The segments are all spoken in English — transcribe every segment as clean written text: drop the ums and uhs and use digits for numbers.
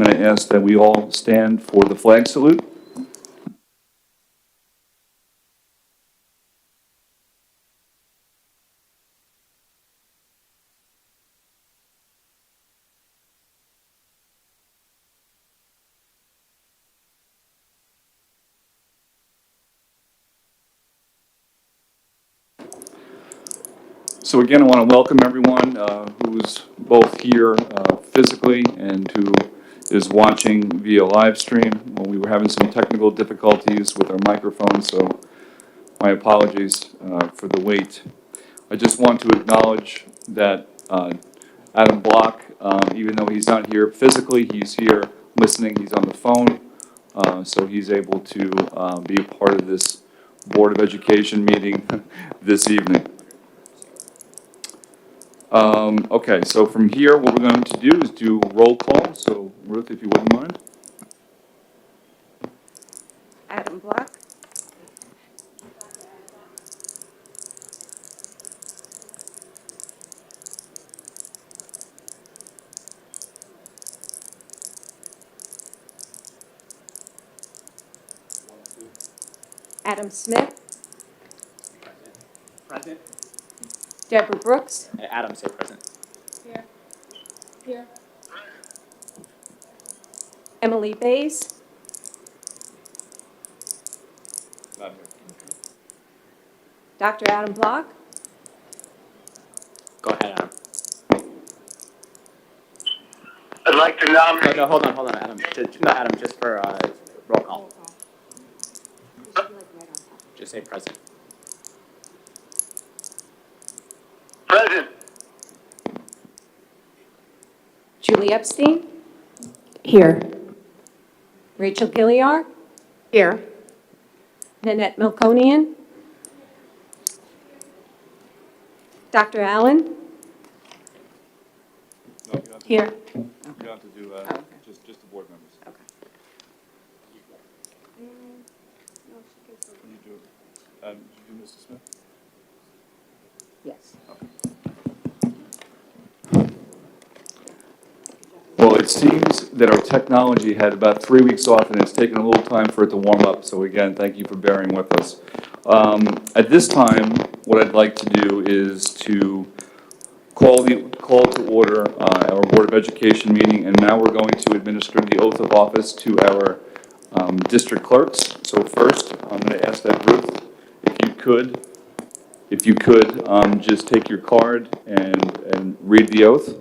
I'm going to ask that we all stand for the flag salute. So again, I want to welcome everyone who's both here physically and who is watching via live stream. Well, we were having some technical difficulties with our microphones, so my apologies for the wait. I just want to acknowledge that Adam Block, even though he's not here physically, he's here listening, he's on the phone, so he's able to be a part of this Board of Education meeting this evening. Okay, so from here, what we're going to do is do roll call. So Ruth, if you wouldn't mind. Adam Block. Adam Smith. Present. Deborah Brooks. Adam, say present. Here. Here. Emily Bays. Not here. Dr. Adam Block. Go ahead, Adam. I'd like to nominate. No, hold on, Adam. Adam, just for roll call. Just say present. Present. Julie Epstein. Here. Rachel Gilliar. Here. Nanette Melkonian. Dr. Allen. No, you don't have to, Here. you don't have to do just the board members. Okay. You do, did you do Mr. Smith? Yes. Well, it seems that our technology had about 3 weeks off, and it's taken a little time for it to warm up. So again, thank you for bearing with us. At this time, what I'd like to do is to call to order our Board of Education meeting, and now we're going to administer the oath of office to our district clerks. So first, I'm going to ask that Ruth, if you could, just take your card and read the oath.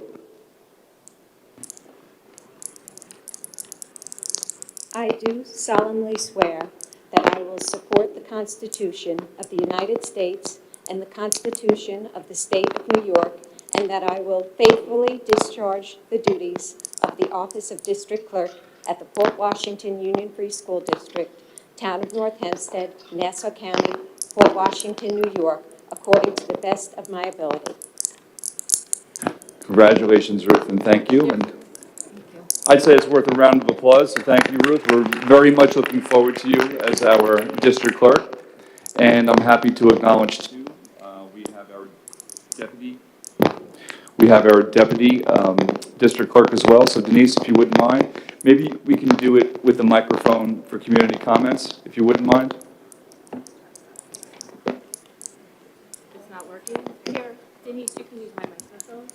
I do solemnly swear that I will support the Constitution of the United States and the Constitution of the State of New York, and that I will faithfully discharge the duties of the Office of District Clerk at the Port Washington Union Free School District, Town of North Hempstead, Nassau County, Port Washington, New York, according to the best of my ability. Congratulations, Ruth, and thank you. And I'd say it's worth a round of applause, so thank you, Ruth. We're very much looking forward to you as our district clerk, and I'm happy to acknowledge, too, we have our deputy district clerk as well. So Denise, if you wouldn't mind, maybe we can do it with the microphone for community comments, if you wouldn't mind. It's not working. Here, Denise, you can use my microphone.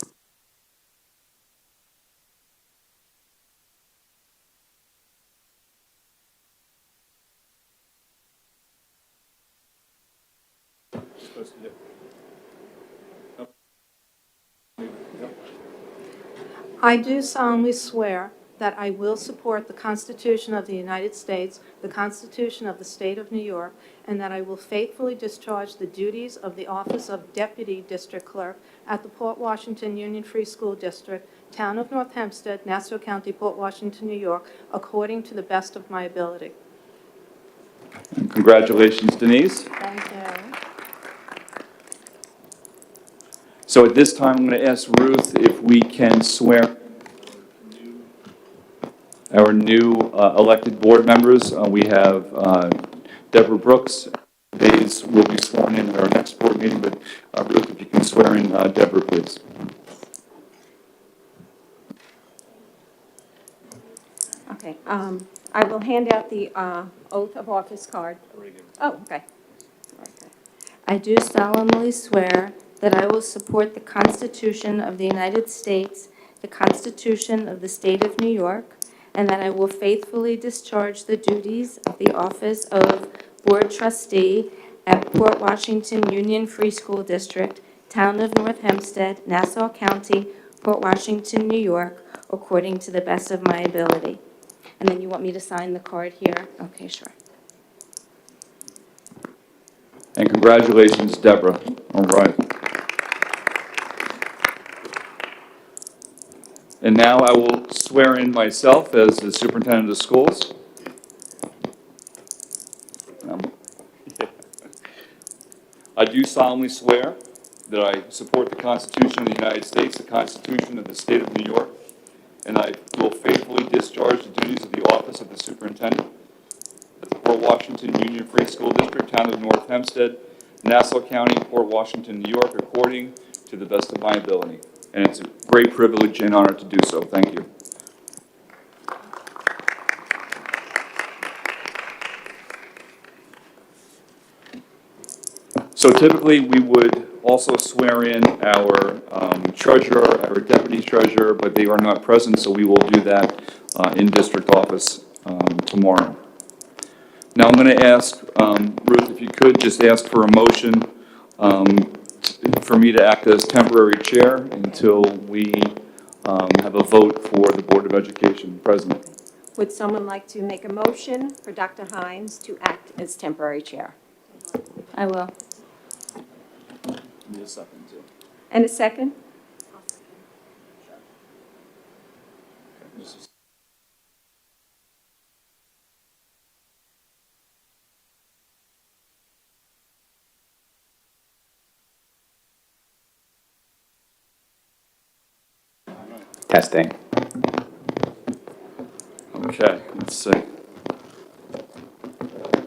I do solemnly swear that I will support the Constitution of the United States, the Constitution of the State of New York, and that I will faithfully discharge the duties of the Office of Deputy District Clerk at the Port Washington Union Free School District, Town of North Hempstead, Nassau County, Port Washington, New York, according to the best of my ability. And congratulations, Denise. Thank you. So at this time, I'm going to ask Ruth if we can swear our new elected board members. We have Deborah Brooks. Days will be sworn in at our next board meeting, but Ruth, if you can swear in Deborah, please. Okay, I will hand out the oath of office card. Oh, okay. Okay. I do solemnly swear that I will support the Constitution of the United States, the Constitution of the State of New York, and that I will faithfully discharge the duties of the office of Board Trustee at Port Washington Union Free School District, Town of North Hempstead, Nassau County, Port Washington, New York, according to the best of my ability. And then you want me to sign the card here? Okay, sure. And congratulations, Deborah. All right. And now I will swear in myself as the superintendent of schools. Um, I do solemnly swear that I support the Constitution of the United States, the Constitution of the State of New York, and I will faithfully discharge the duties of the office of the superintendent at the Port Washington Union Free School District, Town of North Hempstead, Nassau County, Port Washington, New York, according to the best of my ability. And it's a great privilege and honor to do so. Thank you. So typically, we would also swear in our treasurer, our deputy treasurer, but they are not present, so we will do that in district office tomorrow. Now, I'm going to ask, Ruth, if you could just ask for a motion for me to act as temporary chair until we have a vote for the Board of Education president. Would someone like to make a motion for Dr. Hines to act as temporary chair? I will. Need a second, too. And a second? Testing. Okay, let's see.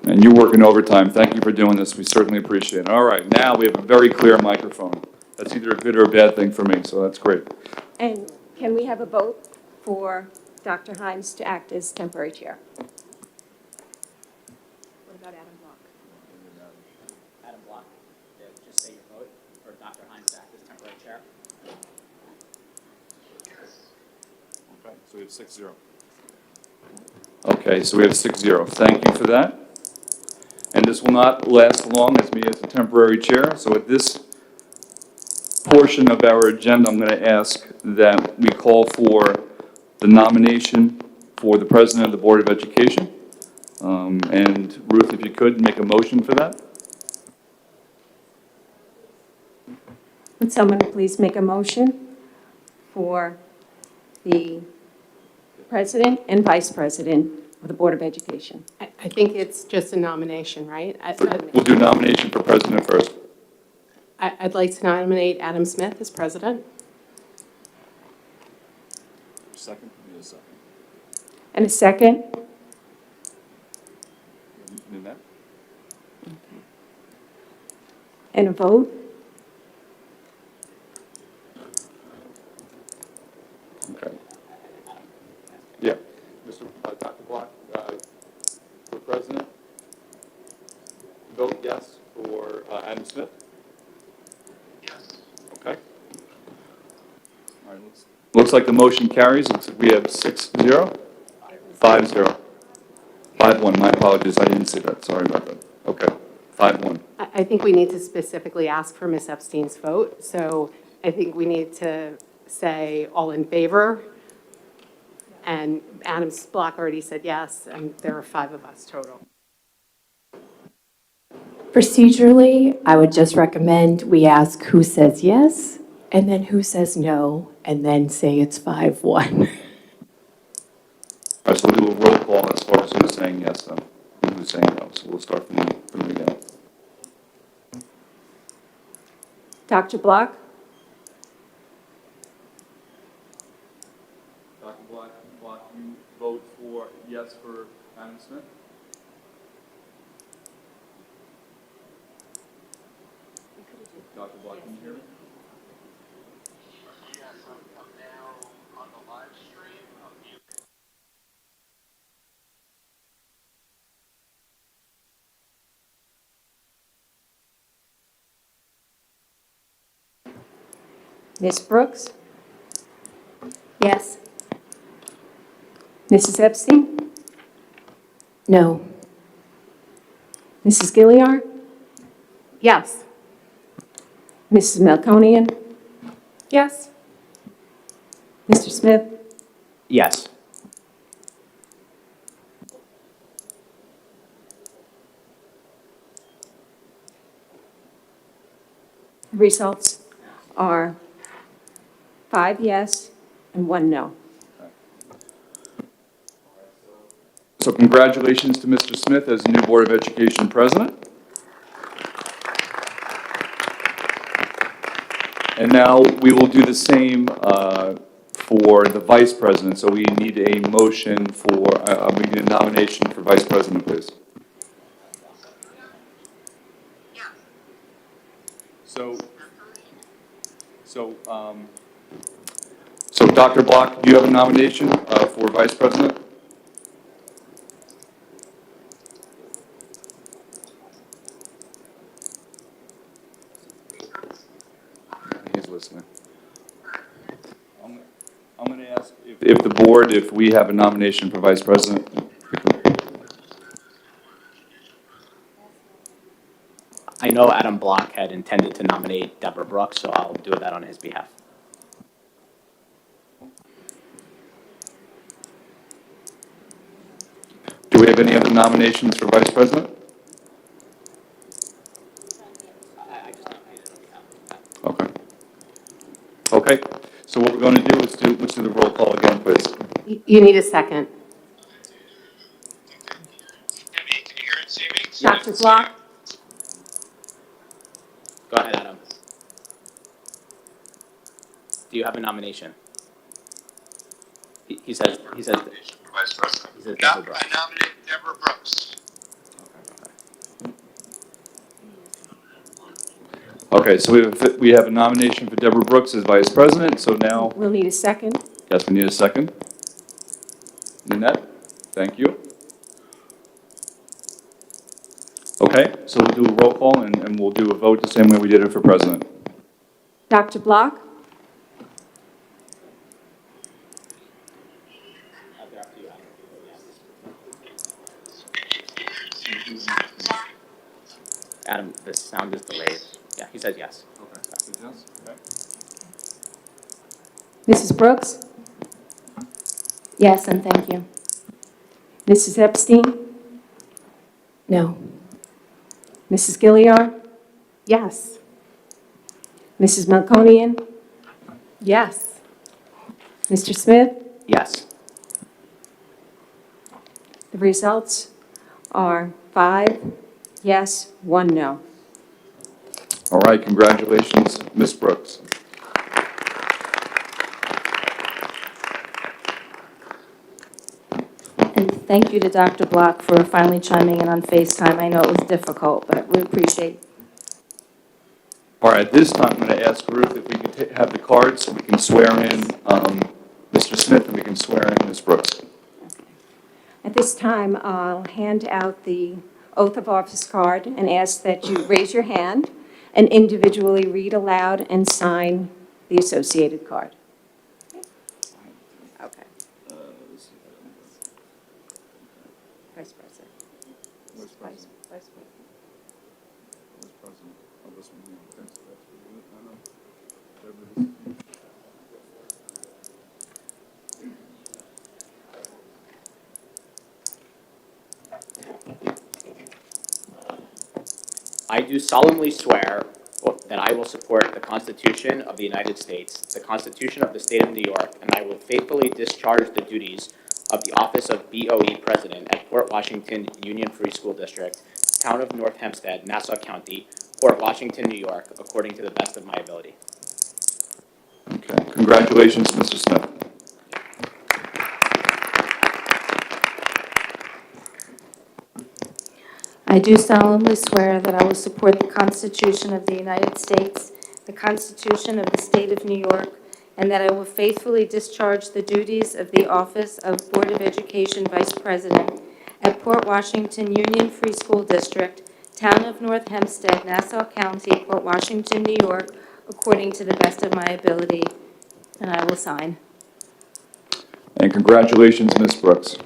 And you're working overtime. Thank you for doing this. We certainly appreciate it. All right, now we have a very clear microphone. That's either a good or a bad thing for me, so that's great. And can we have a vote for Dr. Hines to act as temporary chair? What about Adam Block? Adam Block, just say your vote for Dr. Hines to act as temporary chair. Okay, so we have 6-0. Okay, so we have 6-0. Thank you for that. And this will not last long as me as the temporary chair. So at this portion of our agenda, I'm going to ask that we call for the nomination for the president of the Board of Education. And Ruth, if you could, make a motion for that. Would someone please make a motion for the president and vice president of the Board of Education? I think it's just a nomination, right? We'll do nomination for president first. I'd like to nominate Adam Smith as president. Second? Need a second. And a second? Need that? And a vote? Okay. Yeah. Dr. Block, for president? Vote yes for Adam Smith? Yes. Okay. All right, looks like the motion carries. Looks like we have 6-0? 5-0. 5-1, my apologies, I didn't see that, sorry about that. Okay, 5-1. I think we need to specifically ask for Ms. Epstein's vote. So I think we need to say all in favor. And Adam Block already said yes, and there are 5 of us total. Procedurally, I would just recommend we ask who says yes, and then who says no, and then say it's 5-1. All right, so we'll do a roll call as far as who's saying yes, then, and who's saying no. So we'll start from the beginning. Dr. Block? Dr. Block, you vote for yes for Adam Smith? Dr. Block, can you hear me? Yes, I'm now on the live stream. Ms. Brooks? Yes. Mrs. Epstein? No. Mrs. Gilliard? Yes. Mrs. Melkonian? Yes. Mr. Smith? Yes. The results are 5 yes and 1 no. So congratulations to Mr. Smith as the new Board of Education President. And now we will do the same for the Vice President. So we need a motion for, we need a nomination for Vice President, please. So Dr. Block, do you have a nomination for Vice President? He's listening. I'm going to ask if the board, if we have a nomination for Vice President. I know Adam Block had intended to nominate Deborah Brooks, so I'll do that on his behalf. Do we have any other nominations for Vice President? I just nominated on behalf of Pat. Okay. Okay, so what we're going to do is let's do the roll call again, please. You need a second. Debbie, can you hear and see me? Dr. Block? Go ahead, Adam. Do you have a nomination? He says, Nomination for Vice President. he says Yeah, Deborah Brooks. I nominate Deborah Brooks. Okay, so we have a nomination for Deborah Brooks as Vice President, so now, We'll need a second. yes, we need a second. Nanette, thank you. Okay, so we'll do a roll call and we'll do a vote the same way we did it for President. Dr. Block? They're up to you, Adam. Adam, the sound is delayed. Yeah, he says yes. Mrs. Brooks? Yes, and thank you. Mrs. Epstein? No. Mrs. Gilliard? Yes. Mrs. Melkonian? Yes. Mr. Smith? Yes. The results are 5 yes, 1 no. All right, congratulations, Ms. Brooks. And thank you to Dr. Block for finally chiming in on FaceTime. I know it was difficult, but we appreciate. All right, this time I'm going to ask Ruth if we can have the cards so we can swear in Mr. Smith and we can swear in Ms. Brooks. At this time, I'll hand out the oath of office card and ask that you raise your hand and individually read aloud and sign the associated card. Okay. Vice President. Vice President. I do solemnly swear that I will support the Constitution of the United States, the Constitution of the State of New York, and I will faithfully discharge the duties of the office of BOE President at Port Washington Union Free School District, Town of North Hempstead, Nassau County, Port Washington, New York, according to the best of my ability. Okay, congratulations, Mr. Smith. I do solemnly swear that I will support the Constitution of the United States, the Constitution of the State of New York, and that I will faithfully discharge the duties of the office of Board of Education Vice President at Port Washington Union Free School District, Town of North Hempstead, Nassau County, Port Washington, New York, according to the best of my ability, and I will sign. And congratulations, Ms. Brooks.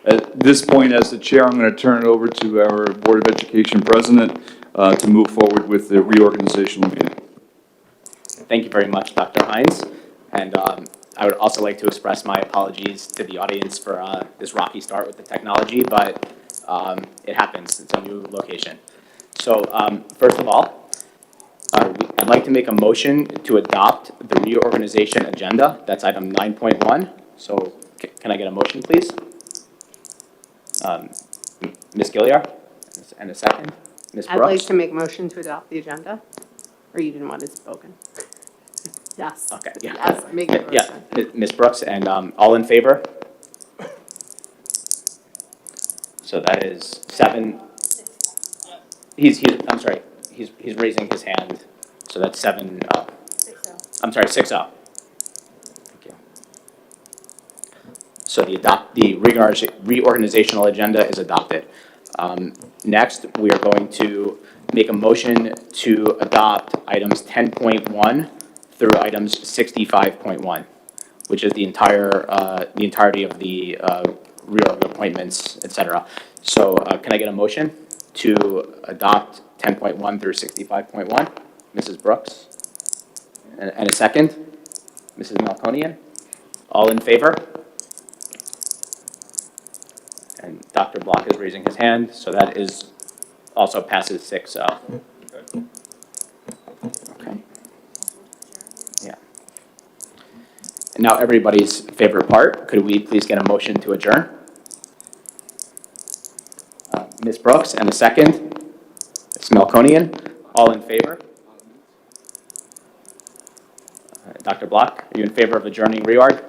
At this point, as the chair, I'm going to turn it over to our Board of Education president to move forward with the reorganizational meeting. Thank you very much, Dr. Hines. And I would also like to express my apologies to the audience for this rocky start with the technology, but it happens. It's a new location. So first of all, I'd like to make a motion to adopt the reorganization agenda. That's item 9.1. So can I get a motion, please? Ms. Gilliard, and a second. Ms. I'd like Brooks? to make motion to adopt the agenda, or you didn't want it spoken? Yes. Okay, yeah. Yes, make the Yeah, motion. Ms. Brooks, and all in favor? So that is 7. I'm sorry, he's raising his hand, so that's 7. I'm sorry, 6-0. Thank you. So the reorganizational agenda is adopted. Next, we are going to make a motion to adopt items 10.1 through items 65.1, which is the entirety of the reorg appointments, et cetera. So can I get a motion to adopt 10.1 through 65.1? Mrs. Brooks? And a second? Mrs. Melconian? All in favor? And Dr. Block is raising his hand, so that is also passes 6-0. Okay. Yeah. And now everybody's favorite part. Could we please get a motion to adjourn? Ms. Brooks, and a second. Ms. Melconian. All in favor? Dr. Block, are you in favor of adjourning reorg?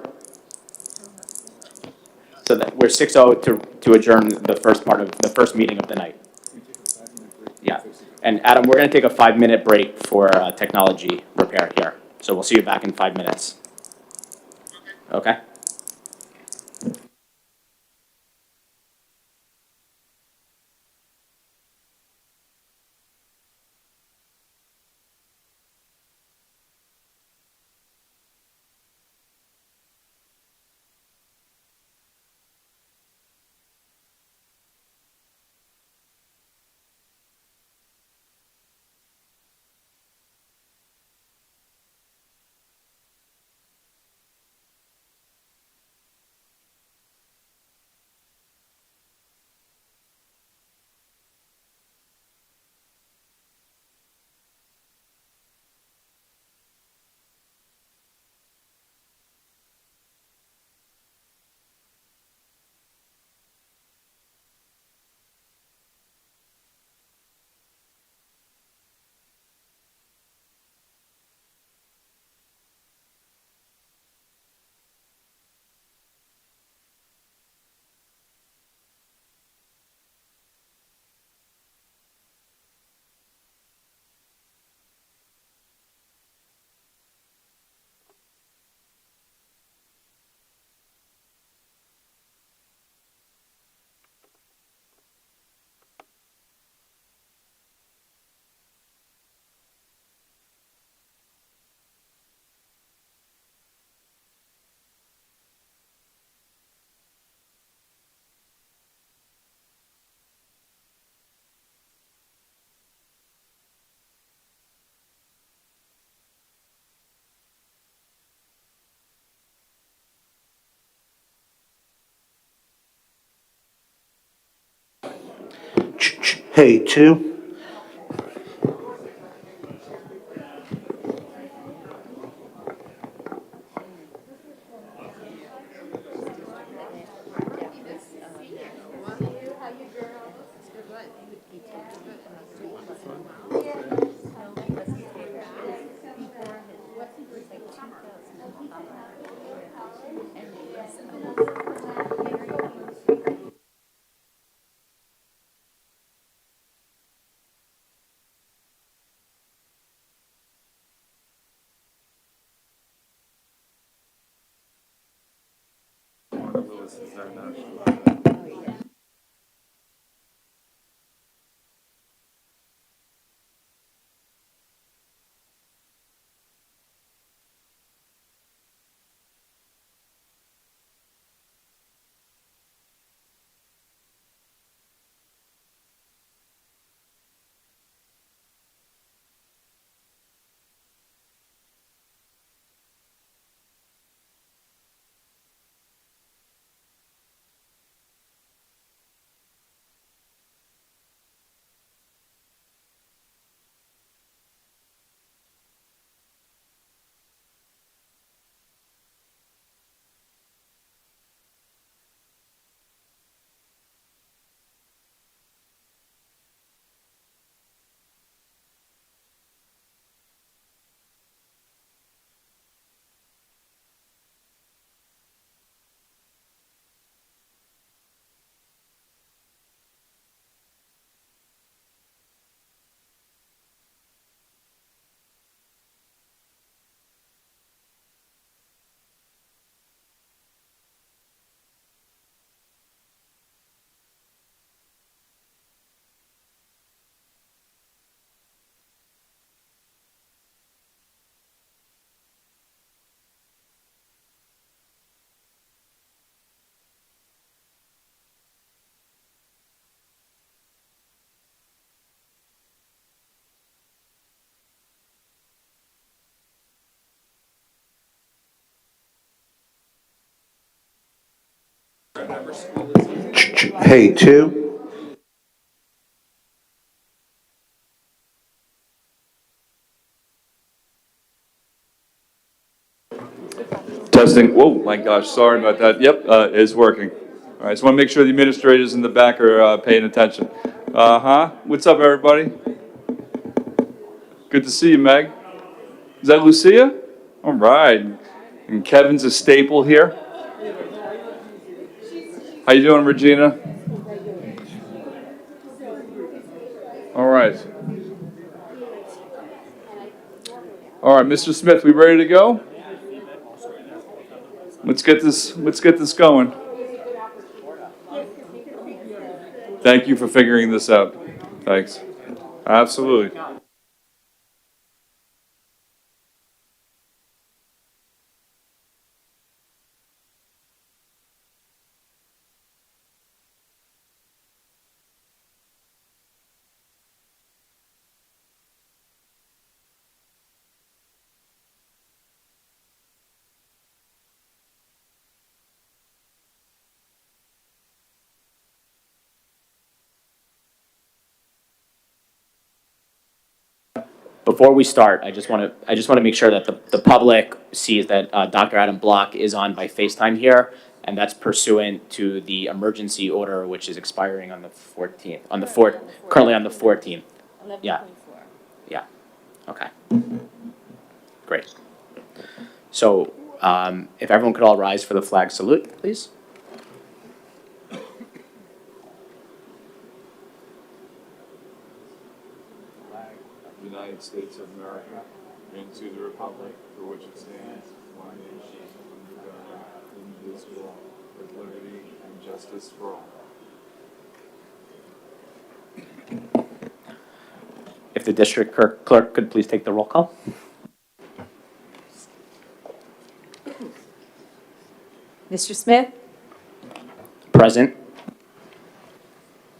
So that we're 6-0 to adjourn the first meeting of the night. Yeah. And Adam, we're going to take a 5-minute break for technology repair here. So we'll see you back in 5 minutes. Okay? Hey, two. Hey, 2. Testing, whoa, my gosh, sorry about that. Yep, it's working. All right, just want to make sure the administrators in the back are paying attention. What's up, everybody? Good to see you, Meg. Is that Lucia? All right. And Kevin's a staple here. How you doing, Regina? All right. All right, Mr. Smith, we ready to go? Let's get this going. Thank you for figuring this out. Thanks. Absolutely. Before we start, I just want to make sure that the public sees that Dr. Adam Block is on by FaceTime here, and that's pursuant to the emergency order, which is expiring on the 14th, currently on the 14th. Yeah. Yeah, okay. Great. So, if everyone could all rise for the flag salute, please. United States of America, and to the republic for which it stands, one nation, under God, indivisible, with liberty and justice for all. If the district clerk could please take the roll call. Mr. Smith? Present.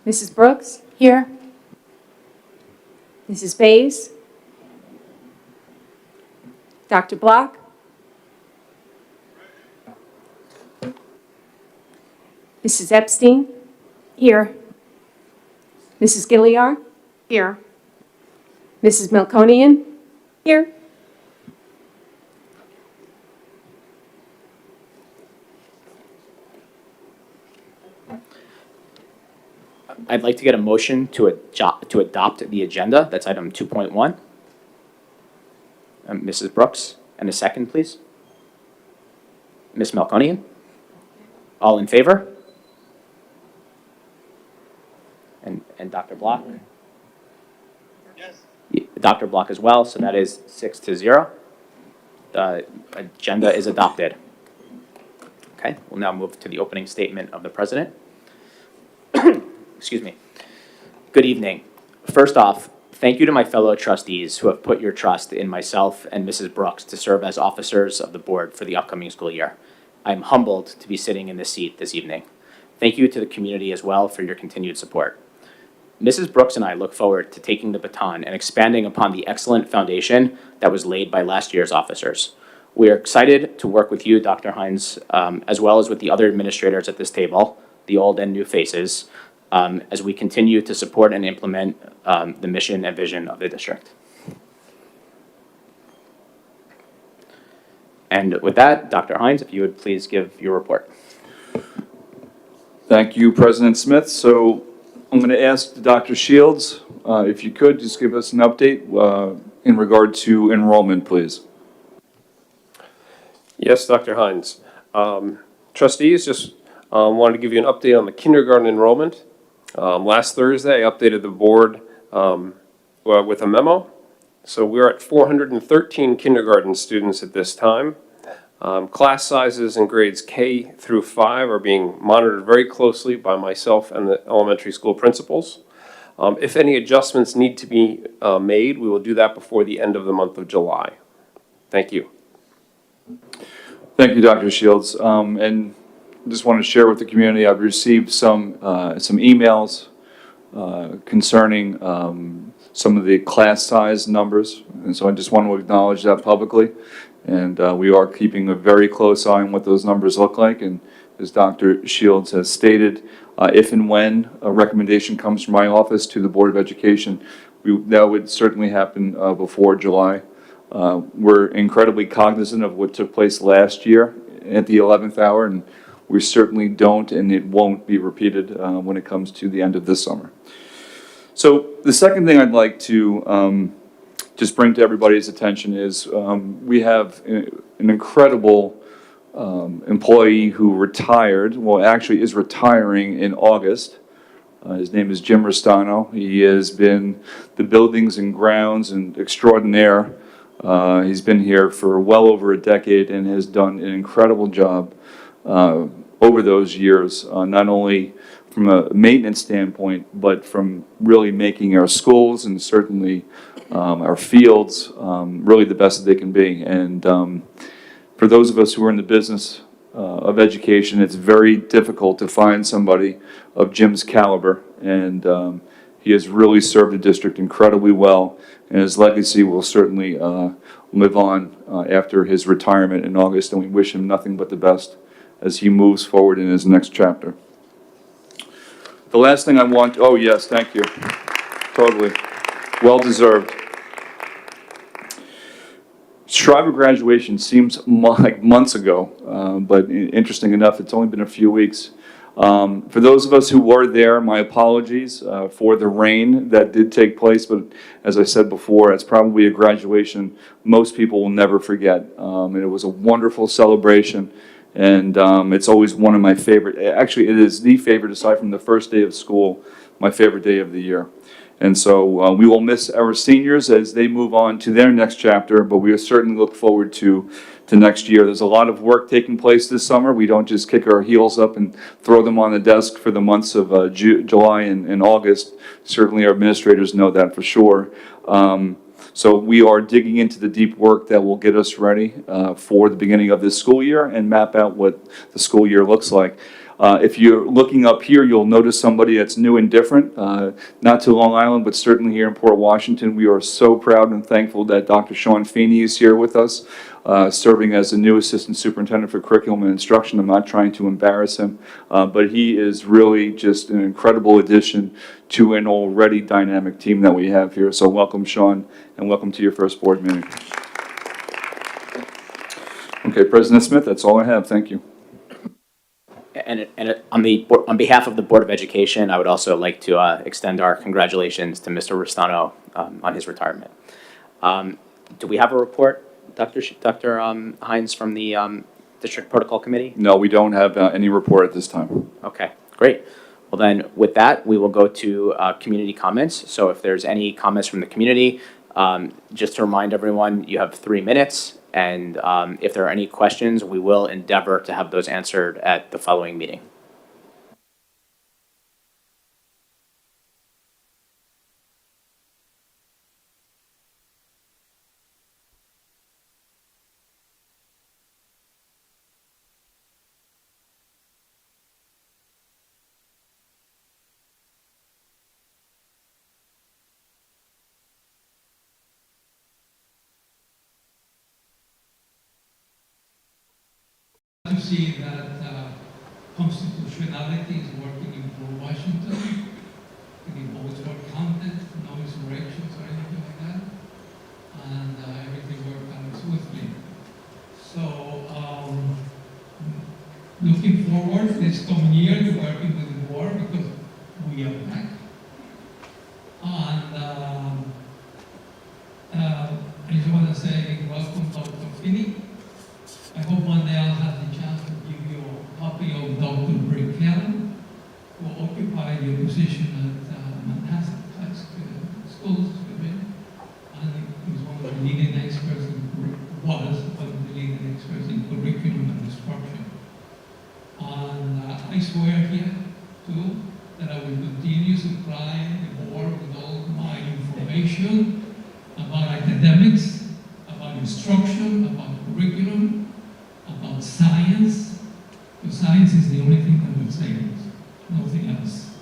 Mrs. Brooks? Here. Mrs. Bays? Dr. Block? Mrs. Epstein? Here. Mrs. Gilliard? Here. Mrs. Melkonian? Here. I'd like to get a motion to adopt the agenda. That's item 2.1. Mrs. Brooks, and a second, please. Ms. Melkonian? All in favor? And Dr. Block? Yes. Dr. Block as well, so that is 6-0. The agenda is adopted. Okay, we'll now move to the opening statement of the president. Excuse me. Good evening. First off, thank you to my fellow trustees who have put your trust in myself and Mrs. Brooks to serve as officers of the board for the upcoming school year. I am humbled to be sitting in this seat this evening. Thank you to the community as well for your continued support. Mrs. Brooks and I look forward to taking the baton and expanding upon the excellent foundation that was laid by last year's officers. We are excited to work with you, Dr. Hines, as well as with the other administrators at this table, the old and new faces, as we continue to support and implement the mission and vision of the district. And with that, Dr. Hines, if you would please give your report. Thank you, President Smith. So I'm going to ask Dr. Shields, if you could, just give us an update in regard to enrollment, please. Yes, Dr. Hines. Trustees, just wanted to give you an update on the kindergarten enrollment. Last Thursday, I updated the board with a memo. So we're at 413 kindergarten students at this time. Class sizes in grades K through 5 are being monitored very closely by myself and the elementary school principals. If any adjustments need to be made, we will do that before the end of the month of July. Thank you. Thank you, Dr. Shields. And just want to share with the community, I've received some emails concerning some of the class size numbers. And so I just want to acknowledge that publicly. And we are keeping a very close eye on what those numbers look like. And as Dr. Shields has stated. If and when a recommendation comes from my office to the Board of Education, that would certainly happen before July. We're incredibly cognizant of what took place last year at the 11th hour, and we certainly don't, and it won't be repeated when it comes to the end of this summer. So the second thing I'd like to just bring to everybody's attention is we have an incredible employee who retired, well, actually is retiring in August. His name is Jim Restano. He has been the buildings and grounds and extraordinaire. He's been here for well over a decade and has done an incredible job over those years, not only from a maintenance standpoint, but from really making our schools and certainly our fields really the best that they can be. And for those of us who are in the business of education, it's very difficult to find somebody of Jim's caliber, and he has really served the district incredibly well, and his legacy will certainly live on after his retirement in August, and we wish him nothing but the best as he moves forward in his next chapter. The last thing I want, oh yes, thank you, totally, well deserved. Shriver graduation seems like months ago, but interesting enough, it's only been a few weeks. For those of us who were there, my apologies for the rain that did take place, but as I said before, it's probably a graduation most people will never forget. And it was a wonderful celebration, and it's always one of my favorite, actually it is the favorite aside from the first day of school, my favorite day of the year. And so we will miss our seniors as they move on to their next chapter, but we certainly look forward to next year. There's a lot of work taking place this summer. We don't just kick our heels up and throw them on the desk for the months of July and August. Certainly our administrators know that for sure. So we are digging into the deep work that will get us ready for the beginning of this school year and map out what the school year looks like. If you're looking up here, you'll notice somebody that's new and different, not to Long Island, but certainly here in Port Washington. We are so proud and thankful that Dr. Sean Feeney is here with us, serving as the new Assistant Superintendent for Curriculum and Instruction. I'm not trying to embarrass him, but he is really just an incredible addition to an already dynamic team that we have here. So welcome, Sean, and welcome to your first board meeting. Okay, President Smith, that's all I have. Thank you. And on behalf of the Board of Education, I would also like to extend our congratulations to Mr. Restano on his retirement. Do we have a report, Dr. Hines, from the District Protocol Committee? No, we don't have any report at this time. Okay, great. Well then, with that, we will go to community comments. So if there's any comments from the community, just to remind everyone, you have 3 minutes. And if there are any questions, we will endeavor to have those answered at the following meeting. To see that constitutionality is working in Port Washington. The votes were counted, no insurrections or anything like that, and everything worked out smoothly. So, looking forward this coming year to working with the board because we are back. And I just want to say welcome, Dr. Finney. I hope one day I'll have the chance to give you a copy of Dr. Brickell, who occupied your position at Manhasset High School, and he was one of the leading experts in curriculum and instruction. And I swear here, too, that I will continue supplying the board with all my information about academics, about instruction, about curriculum, about science, because science is the only thing that will save us, nothing else.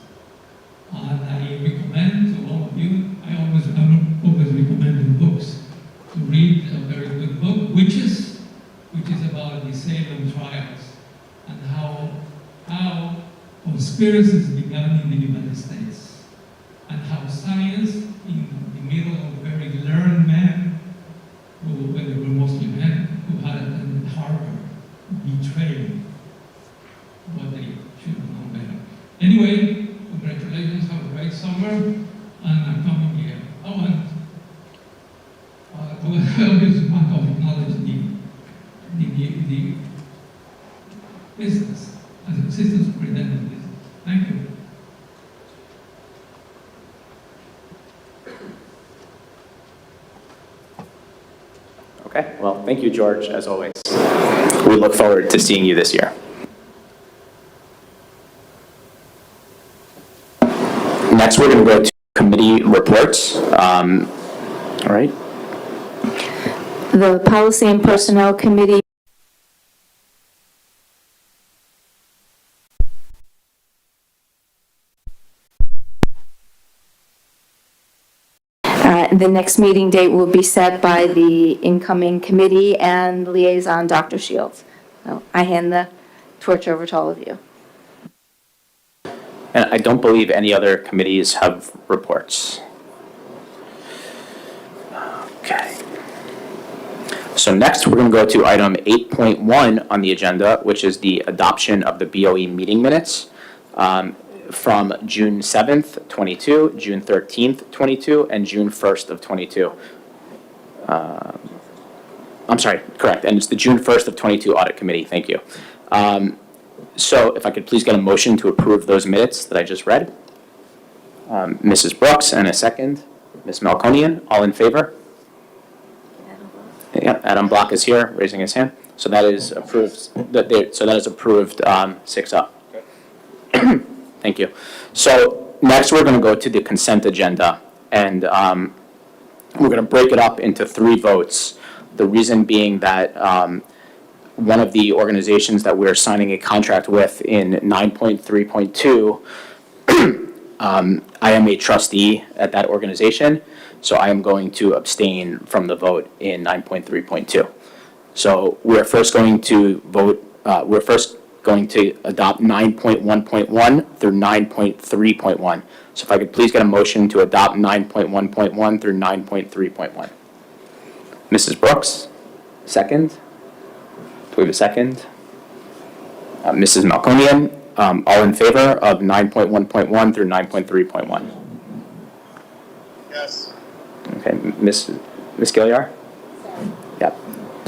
And I recommend to all of you, I don't always recommend in books, to read a very good book, which is about the Salem trials and how conspiracies began in the United States, and how science, in the middle of very learned men, who well, they were mostly men, who had attended Harvard, betrayed what they should have known better. Anyway, congratulations, have a great summer, and I'm coming here. Oh, and obviously, want to acknowledge the business as a systems oriented business. Thank you. Okay, well, thank you, George, as always. We look forward to seeing you this year. Next, we're going to go to committee reports. All right. The Policy and Personnel Committee the next meeting date will be set by the incoming committee and liaison, Dr. Shields. So I hand the torch over to all of you. And I don't believe any other committees have reports. Okay. So next, we're going to go to item 8.1 on the agenda, which is the adoption of the BOE meeting minutes from June 7th, 22, June 13th, 22, and June 1st of 22. I'm sorry, correct, and it's the June 1st of 22 Audit Committee, thank you. So if I could please get a motion to approve those minutes that I just read. Mrs. Brooks, and a second. Ms. Melkonian, all in favor? Yeah, Adam Block is here, raising his hand. So that is approved. So that is approved 6-0. Thank you. So next, we're going to go to the consent agenda, and we're going to break it up into 3 votes. The reason being that one of the organizations that we're signing a contract with in 9.3.2, I am a trustee at that organization, so I am going to abstain from the vote in 9.3.2. So we're first going to vote, we're first going to adopt 9.1.1 through 9.3.1. So if I could please get a motion to adopt 9.1.1 through 9.3.1. Mrs. Brooks, second. Do we have a second? Mrs. Melkonian, all in favor of 9.1.1 through 9.3.1? Yes. Okay, Ms. Gilliar? Yep.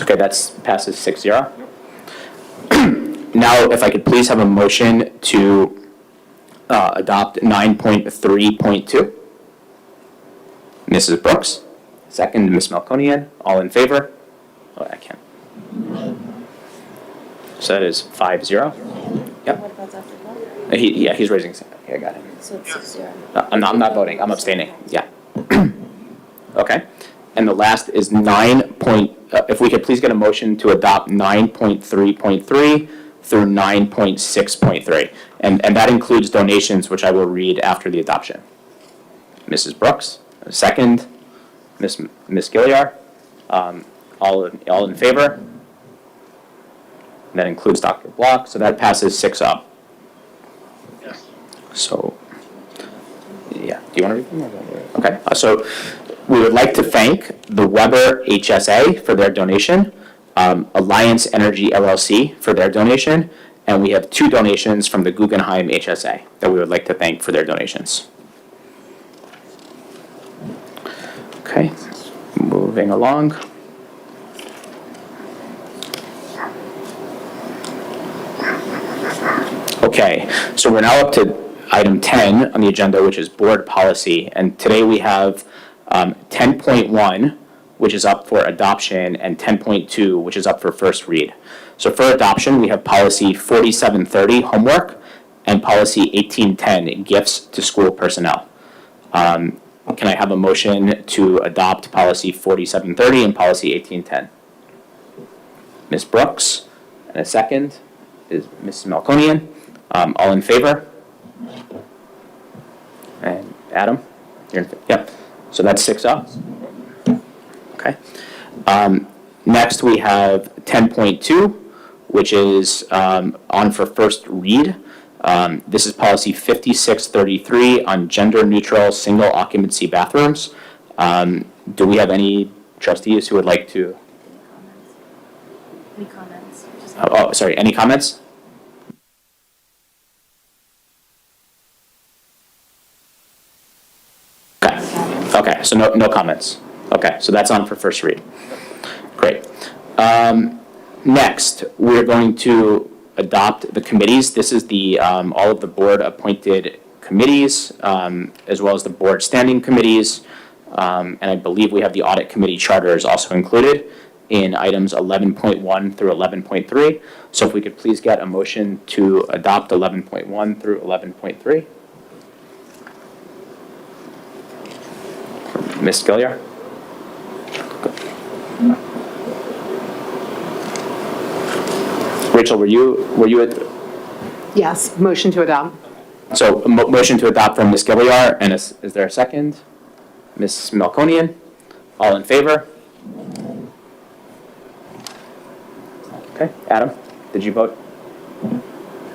Okay, that's passes 6-0. Now, if I could please have a motion to adopt 9.3.2. Mrs. Brooks, second. Ms. Melkonian, all in favor? Oh, I can't. So that is 5-0. Yep. What about Dr. Block? He's raising his hand. Okay, I got it. So it's 6-0. I'm not voting. I'm abstaining. Yeah. Okay. And the last is if we could please get a motion to adopt 9.3.3 through 9.6.3. And that includes donations, which I will read after the adoption. Mrs. Brooks, second. Ms. Gilliar, all in favor? That includes Dr. Block, so that passes 6-0. Yes. So, yeah, do you want to read them? Okay, so we would like to thank the Weber HSA for their donation, Alliance Energy LLC for their donation, and we have 2 donations from the Guggenheim HSA that we would like to thank for their donations. Okay, moving along. Okay, so we're now up to item 10 on the agenda, which is board policy. And today we have 10.1, which is up for adoption, and 10.2, which is up for first read. So for adoption, we have policy 4730, homework, and policy 1810, gifts to school personnel. Can I have a motion to adopt policy 4730 and policy 1810? Ms. Brooks, and a second is Mrs. Melkonian. All in favor? And Adam? You're in favor? Yep. So that's 6-0. Okay. Next we have 10.2, which is on for first read. This is policy 5633 on gender-neutral single occupancy bathrooms. Do we have any trustees who would like to? Any comments? Sorry, any comments? Okay, so no comments. Okay, so that's on for first read. Great. Next, we're going to adopt the committees. This is the all of the board-appointed committees, as well as the board standing committees. And I believe we have the audit committee charters also included in items 11.1 through 11.3. So if we could please get a motion to adopt 11.1 through 11.3. Ms. Gilliar? Rachel, were you at? Yes, motion to adopt. So a motion to adopt from Ms. Gilliar, and is there a second? Ms. Melkonian? All in favor? Okay, Adam, did you vote?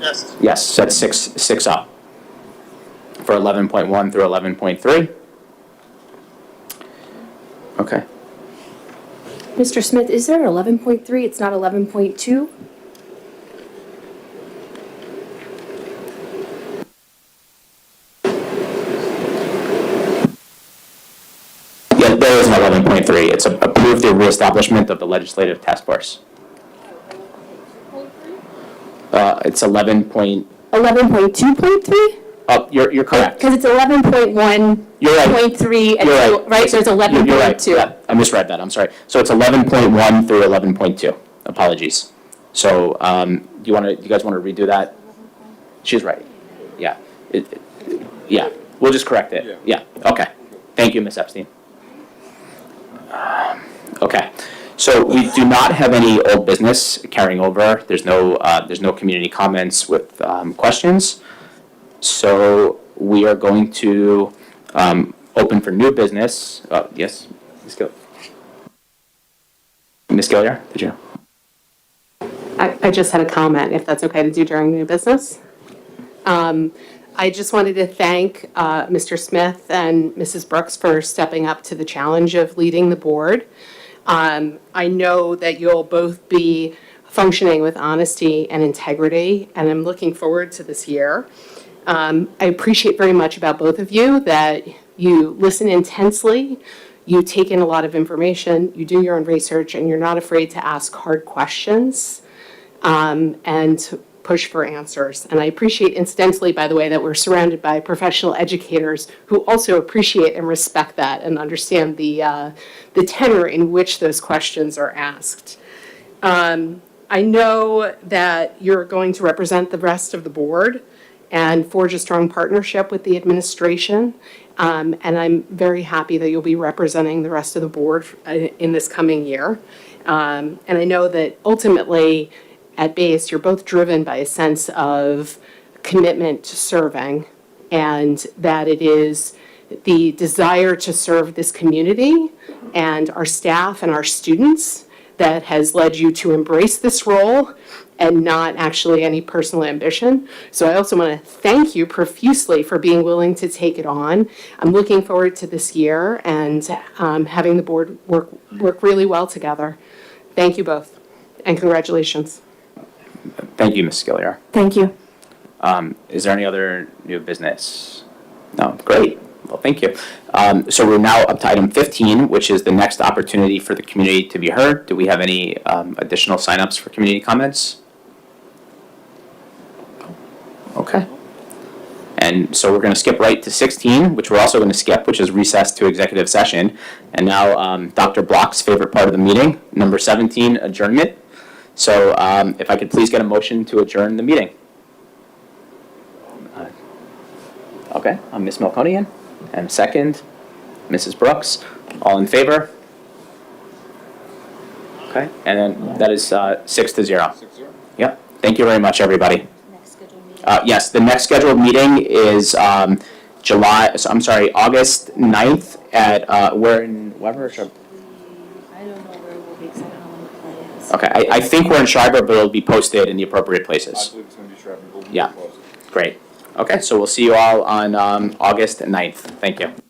Yes. Yes, so that's six up for 11.1 through 11.3. Okay. Mr. Smith, is there 11.3? It's not 11.2? Yeah, there is an 11.3. It's approve the reestablishment of the legislative task force. It's 11 point. 11.2.3? Oh, you're correct. Because it's 11.1.3. You're right. And You're so, right. right? So it's You're right. 11.2. Yeah, I misread that. I'm sorry. So it's 11.1 through 11.2. Apologies. So do you guys want to redo that? She's right. Yeah. Yeah. We'll just correct it. Yeah. Okay. Thank you, Ms. Epstein. Okay. So we do not have any old business carrying over. There's no community comments with questions. So we are going to open for new business. Yes, Ms. Gilliar, did you? I just had a comment, if that's okay to do during new business. I just wanted to thank Mr. Smith and Mrs. Brooks for stepping up to the challenge of leading the board. I know that you'll both be functioning with honesty and integrity, and I'm looking forward to this year. I appreciate very much about both of you that you listen intensely, you take in a lot of information, you do your own research, and you're not afraid to ask hard questions and push for answers. And I appreciate, incidentally, by the way, that we're surrounded by professional educators who also appreciate and respect that and understand the tenor in which those questions are asked. I know that you're going to represent the rest of the board and forge a strong partnership with the administration. And I'm very happy that you'll be representing the rest of the board in this coming year. And I know that ultimately, at base, you're both driven by a sense of commitment to serving, and that it is the desire to serve this community and our staff and our students that has led you to embrace this role and not actually any personal ambition. So I also want to thank you profusely for being willing to take it on. I'm looking forward to this year and having the board work really well together. Thank you both, and congratulations. Thank you, Ms. Gilliar. Thank you. Is there any other new business? No, great. Well, thank you. So we're now up to item 15, which is the next opportunity for the community to be heard. Do we have any additional signups for community comments? Okay. And so we're going to skip right to 16, which we're also going to skip, which is recess to executive session. And now Dr. Block's favorite part of the meeting, number 17, adjournment. So if I could please get a motion to adjourn the meeting. Okay, I'm Ms. Melkonian, and second, Mrs. Brooks. All in favor? Okay, and then that is 6-0. 6-0? Yep, thank you very much, everybody. Next scheduled meeting. Yes, the next scheduled meeting is August 9th at, we're in Weber? I don't know where we'll be, because I don't know when the play is. Okay, I think we're in Schreiber, but it'll be posted in the appropriate places. I believe it's going to be Stratford. Yeah. Great. Okay, so we'll see you all on August 9th. Thank you.